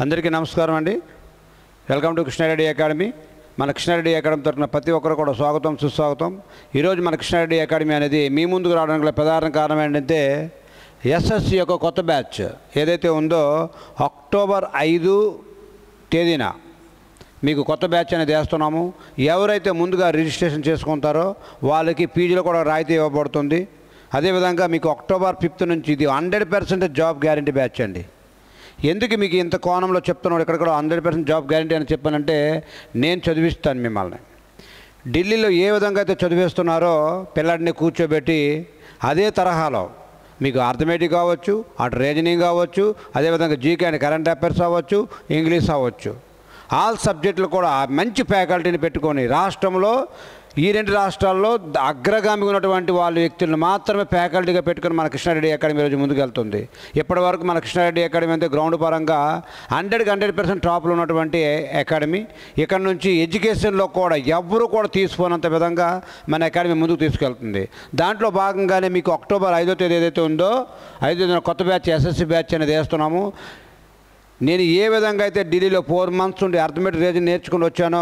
అందరికీ నమస్కారం అండి. Welcome to Krishna Reddy academy. మన కృష్ణారెడ్డి అకాడమీ తరఫున ప్రతి ఒక్కరు కూడా స్వాగతం సుస్వాగతం. ఈరోజు మన కృష్ణారెడ్డి అకాడమీ అనేది మీ ముందుకు రావడానికి ప్రధాన కారణం ఏంటంటే ఎస్ఎస్సి యొక్క కొత్త బ్యాచ్ ఏదైతే ఉందో అక్టోబర్ 5 తేదీన మీకు కొత్త బ్యాచ్ అనేది వేస్తున్నాము. ఎవరైతే ముందుగా రిజిస్ట్రేషన్ చేసుకుంటారో వాళ్ళకి పీజీలో కూడా రాయితీ ఇవ్వబడుతుంది. అదేవిధంగా మీకు అక్టోబర్ 5 నుంచి ఇది 100% జాబ్ గ్యారంటీ బ్యాచ్ అండి. ఎందుకు మీకు ఇంత కోణంలో చెప్తున్నాడు, ఇక్కడ కూడా 100% జాబ్ గ్యారంటీ అని చెప్పానంటే నేను చదివిస్తాను మిమ్మల్ని. ఢిల్లీలో ఏ విధంగా అయితే చదివిస్తున్నారో పిల్లాడిని కూర్చోబెట్టి అదే తరహాలో మీకు అర్థమెటిక్ కావచ్చు, అటు రీజనింగ్ కావచ్చు, అదేవిధంగా జీకే అండ్ కరెంట్ అఫైర్స్ అవ్వచ్చు, ఇంగ్లీష్ అవ్వచ్చు, ఆల్ సబ్జెక్టులు కూడా మంచి ఫ్యాకల్టీని పెట్టుకొని రాష్ట్రంలో ఈ 2 రాష్ట్రాల్లో అగ్రగామి ఉన్నటువంటి వాళ్ళ వ్యక్తులను మాత్రమే ఫ్యాకల్టీగా పెట్టుకుని మన కృష్ణారెడ్డి అకాడమీ రోజు ముందుకు వెళ్తుంది. ఇప్పటి వరకు మన కృష్ణారెడ్డి అకాడమీ అంటే గ్రౌండ్ పరంగా 100% టాప్లో ఉన్నటువంటి అకాడమీ. ఇక్కడ నుంచి ఎడ్యుకేషన్లో కూడా ఎవ్వరూ కూడా తీసుకోనంత విధంగా మన అకాడమీ ముందుకు తీసుకెళ్తుంది. దాంట్లో భాగంగానే మీకు అక్టోబర్ 5వ తేదీ ఏదైతే ఉందో 5వ తేదీన కొత్త బ్యాచ్ ఎస్ఎస్సి బ్యాచ్ అనేది వేస్తున్నాము. నేను ఏ విధంగా అయితే ఢిల్లీలో 4 months నుండి అర్థమెటిక్ రీజన్ నేర్చుకుని వచ్చానో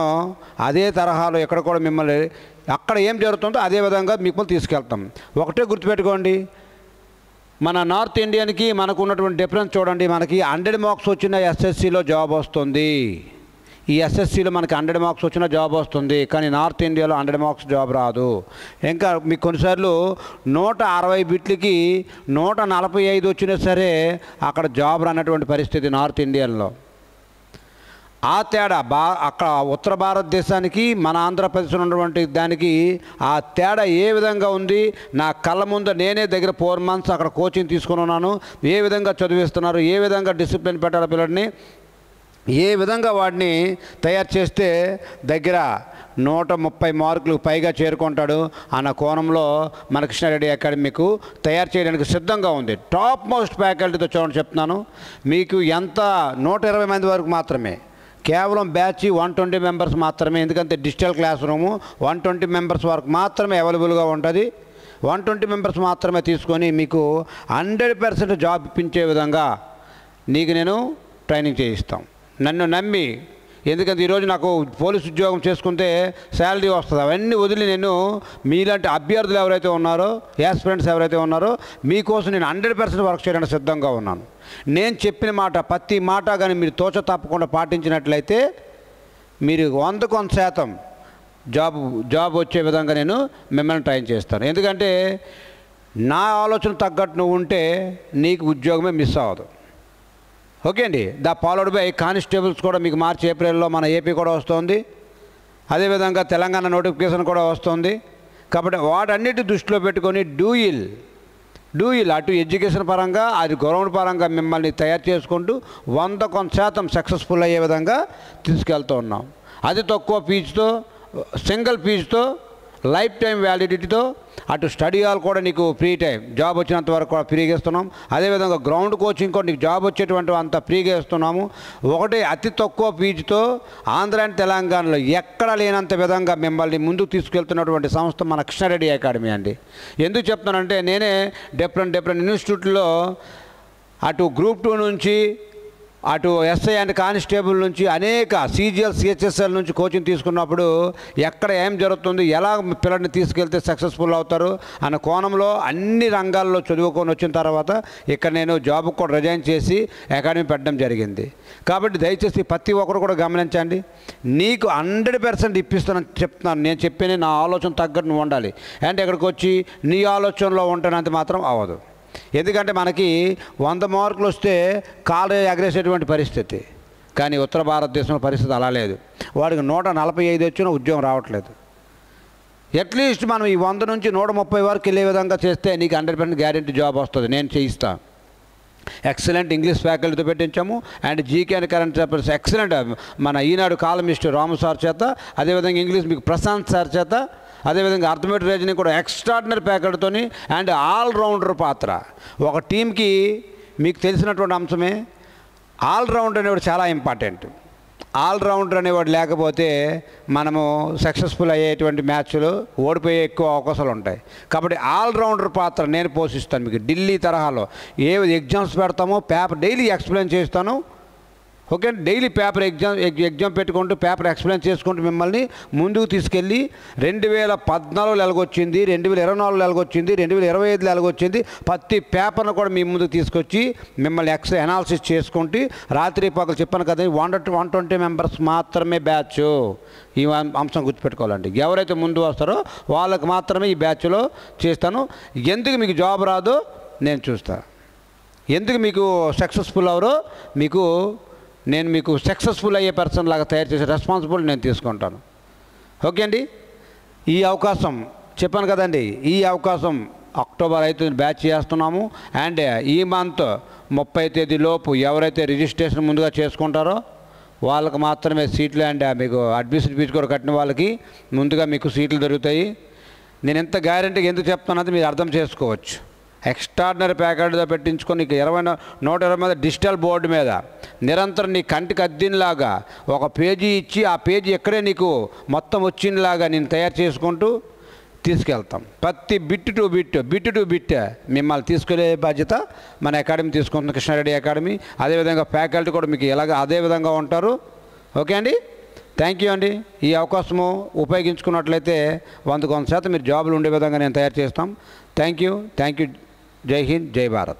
అదే తరహాలో ఇక్కడ కూడా మిమ్మల్ని అక్కడ ఏం జరుగుతుందో అదే విధంగా మిమ్మల్ని తీసుకెళ్తాం. ఒకటే గుర్తుపెట్టుకోండి, మన నార్త్ ఇండియన్కి మనకు ఉన్నటువంటి డిఫరెన్స్ చూడండి. మనకి 100 marks వచ్చిన ఎస్ఎస్సిలో జాబ్ వస్తుంది. ఈ ఎస్ఎస్సిలో మనకి 100 marks వచ్చిన జాబ్ వస్తుంది, కానీ నార్త్ ఇండియాలో 100 marks జాబ్ రాదు. ఇంకా మీకు కొన్నిసార్లు 160 బిట్లకి 145 వచ్చినా సరే అక్కడ జాబ్ రానటువంటి పరిస్థితి నార్త్ ఇండియన్లో. ఆ తేడా అక్కడ ఉత్తర భారతదేశానికి మన ఆంధ్రప్రదేశ్ ఉన్నటువంటి దానికి ఆ తేడా ఏ విధంగా ఉంది నా కళ్ళ ముందు నేనే దగ్గర 4 months అక్కడ కోచింగ్ తీసుకుని ఉన్నాను. ఏ విధంగా చదివిస్తున్నారు, ఏ విధంగా డిసిప్లిన్ పెట్టాలి పిల్లడిని, ఏ విధంగా వాడిని తయారు చేస్తే దగ్గర 130 మార్కులు పైగా చేరుకుంటాడు అన్న కోణంలో మన కృష్ణారెడ్డి అకాడమీకు తయారు చేయడానికి సిద్ధంగా ఉంది. టాప్ మోస్ట్ ఫ్యాకల్టీతో చూడండి చెప్తున్నాను. మీకు ఎంత 120 మంది వరకు మాత్రమే, కేవలం బ్యాచ్ 120 members మాత్రమే. ఎందుకంటే డిజిటల్ క్లాస్ రూము 120 members వరకు మాత్రమే అవైలబుల్గా ఉంటుంది. 120 members మాత్రమే తీసుకొని మీకు 100% జాబ్ ఇప్పించే విధంగా నీకు నేను ట్రైనింగ్ చేయిస్తాం. నన్ను నమ్మి, ఎందుకంటే ఈరోజు నాకు పోలీస్ ఉద్యోగం చేసుకుంటే శాలరీ వస్తుంది. అవన్నీ వదిలి నేను మీలాంటి అభ్యర్థులు ఎవరైతే ఉన్నారో, యాస్పిరెంట్స్ ఎవరైతే ఉన్నారో మీకోసం నేను 100% వర్క్ చేయడానికి సిద్ధంగా ఉన్నాను. నేను చెప్పిన మాట ప్రతి మాట కానీ మీరు తోచ తప్పకుండా పాటించినట్లయితే మీరు 100% జాబ్ వచ్చే విధంగా నేను మిమ్మల్ని ట్రైన్ చేస్తాను. ఎందుకంటే నా ఆలోచన తగ్గట్టు నువ్వు ఉంటే నీకు ఉద్యోగమే మిస్ అవ్వదు. ఓకే అండి. ఫాలోడ్ బై కానిస్టేబుల్స్ కూడా మీకు మార్చి ఏప్రిల్లో మన ఏపీ కూడా వస్తుంది. అదేవిధంగా తెలంగాణ నోటిఫికేషన్ కూడా వస్తుంది. కాబట్టి వాటన్నిటి దృష్టిలో పెట్టుకొని డూ ఇల్ అటు ఎడ్యుకేషన్ పరంగా అది గ్రౌండ్ పరంగా మిమ్మల్ని తయారు చేసుకుంటూ 100% సక్సెస్ఫుల్ అయ్యే విధంగా తీసుకెళ్తూ ఉన్నాం. అది తక్కువ ఫీజుతో, సింగిల్ ఫీజుతో, లైఫ్ టైం వ్యాలిడిటీతో, అటు స్టడీ హాల్ కూడా నీకు ఫ్రీ టైం జాబ్ వచ్చినంత వరకు కూడా ఫ్రీగా ఇస్తున్నాం. అదేవిధంగా గ్రౌండ్ కోచింగ్ కూడా నీకు జాబ్ వచ్చేటువంటి అంత ఫ్రీగా ఇస్తున్నాము. ఒకటి అతి తక్కువ ఫీజుతో ఆంధ్ర అండ్ తెలంగాణలో ఎక్కడ లేనంత విధంగా మిమ్మల్ని ముందుకు తీసుకెళ్తున్నటువంటి సంస్థ మన కృష్ణారెడ్డి అకాడమీ అండి. ఎందుకు చెప్తున్నానంటే నేనే డిఫరెంట్ ఇన్స్టిట్యూట్లో అటు గ్రూప్ 2 నుంచి, అటు ఎస్ఐ అండ్ కానిస్టేబుల్ నుంచి, అనేక CGL CHSL నుంచి కోచింగ్ తీసుకున్నప్పుడు ఎక్కడ ఏం జరుగుతుంది, ఎలా పిల్లల్ని తీసుకెళ్తే సక్సెస్ఫుల్ అవుతారు అన్న కోణంలో అన్ని రంగాల్లో చదువుకొని వచ్చిన తర్వాత ఇక్కడ నేను జాబ్ కూడా రిజైన్ చేసి అకాడమీ పెట్టడం జరిగింది. కాబట్టి దయచేసి ప్రతి ఒక్కరు కూడా గమనించండి. నీకు 100% ఇప్పిస్తానని చెప్తున్నాను. నేను చెప్పేది నా ఆలోచన తగ్గట్టు నువ్వు ఉండాలి. అంటే ఇక్కడికి వచ్చి నీ ఆలోచనలో ఉంటానంత మాత్రం అవ్వదు. ఎందుకంటే మనకి 100 మార్కులు వస్తే కాలేజ్ ఎగరేసేటువంటి పరిస్థితి, కానీ ఉత్తర భారతదేశంలో పరిస్థితి అలా లేదు. వాడికి 145 వచ్చినా ఉద్యోగం రావట్లేదు. అట్లీస్ట్ మనం ఈ 100 నుంచి 130 వరకు వెళ్ళే విధంగా చేస్తే నీకు 100% గ్యారెంటీ జాబ్ వస్తుంది. నేను చేయిస్తాను. ఎక్సలెంట్ ఇంగ్లీష్ ఫ్యాకల్టీతో పెట్టించాము. And GK and current affairs excellent మన ఈనాడు కాలమిస్ట్ రాము సార్ చేత, అదేవిధంగా ఇంగ్లీష్ మీకు ప్రశాంత్ సార్ చేత, అదేవిధంగా అర్థమెటిక్ రీజనింగ్ కూడా ఎక్స్ట్రాడినరీ ఫ్యాకల్టీతోని అండ్ ఆల్రౌండర్ పాత్ర. ఒక టీంకి మీకు తెలిసినటువంటి అంశమే ఆల్రౌండర్ అనేవాడు చాలా ఇంపార్టెంట్. ఆల్రౌండర్ అనేవాడు లేకపోతే మనము సక్సెస్ఫుల్ అయ్యేటువంటి మ్యాచ్లు ఓడిపోయే ఎక్కువ అవకాశాలు ఉంటాయి. కాబట్టి ఆల్రౌండర్ పాత్ర నేను పోషిస్తాను. మీకు ఢిల్లీ తరహాలో ఏ ఎగ్జామ్స్ పెడతామో పేపర్ డైలీ ఎక్స్ప్లెయిన్ చేస్తాను. ఓకే, డైలీ పేపర్ ఎగ్జామ్ పెట్టుకుంటూ పేపర్ ఎక్స్ప్లెయిన్ చేసుకుంటూ మిమ్మల్ని ముందుకు తీసుకెళ్ళి 2014 ఎలాగొచ్చింది, 2024 ఎలాగొచ్చింది, 2025 ఎలాగొచ్చింది, ప్రతి పేపర్ను కూడా మీ ముందుకు తీసుకొచ్చి మిమ్మల్ని అనాలిసిస్ చేసుకుంటూ రాత్రి పగలు చెప్పాను కదా 120 మెంబర్స్ మాత్రమే బ్యాచ్. ఈ అంశం గుర్తుపెట్టుకోవాలండి. ఎవరైతే ముందు వస్తారో వాళ్ళకి మాత్రమే ఈ బ్యాచ్లో చేస్తాను. ఎందుకు మీకు జాబ్ రాదో నేను చూస్తాను, ఎందుకు మీకు సక్సెస్ఫుల్ అవరో నేను మీకు సక్సెస్ఫుల్ అయ్యే పర్సన్ లాగా తయారు చేసే రెస్పాన్సిబిలిటీ నేను తీసుకుంటాను. ఓకే అండి, ఈ అవకాశం చెప్పాను కదండి, ఈ అవకాశం అక్టోబర్ 5 బ్యాచ్ చేస్తున్నాము. అండ్ ఈ మంత్ 30 తేదీలోపు ఎవరైతే రిజిస్ట్రేషన్ ముందుగా చేసుకుంటారో వాళ్ళకి మాత్రమే సీట్లు. అండ్ మీకు అడ్మిషన్ ఫీజు కూడా కట్టిన వాళ్ళకి ముందుగా మీకు సీట్లు దొరుకుతాయి. నేను ఎంత గ్యారెంటీగా ఎందుకు చెప్తానది మీరు అర్థం చేసుకోవచ్చు. ఎక్స్ట్రాడినరీ ప్యాకెట్తో పెట్టించుకొని నీకు 120 మీద డిజిటల్ బోర్డు మీద నిరంతరం నీ కంటికి అద్దినలాగా ఒక పేజీ ఇచ్చి ఆ పేజీ ఎక్కడే నీకు మొత్తం వచ్చినలాగా నేను తయారు చేసుకుంటూ తీసుకెళ్తాం. ప్రతి బిట్ టు బిట్ మిమ్మల్ని తీసుకెళ్లే బాధ్యత మన అకాడమీ తీసుకుంటుంది, కృష్ణారెడ్డి అకాడమీ. అదేవిధంగా ఫ్యాకల్టీ కూడా మీకు అదే విధంగా ఉంటారు. ఓకే అండి, థ్యాంక్ యూ అండి. ఈ అవకాశము ఉపయోగించుకున్నట్లయితే 100% మీరు జాబులు ఉండే విధంగా నేను తయారు చేస్తాం. Thank you. జై హింద్, జై భారత్.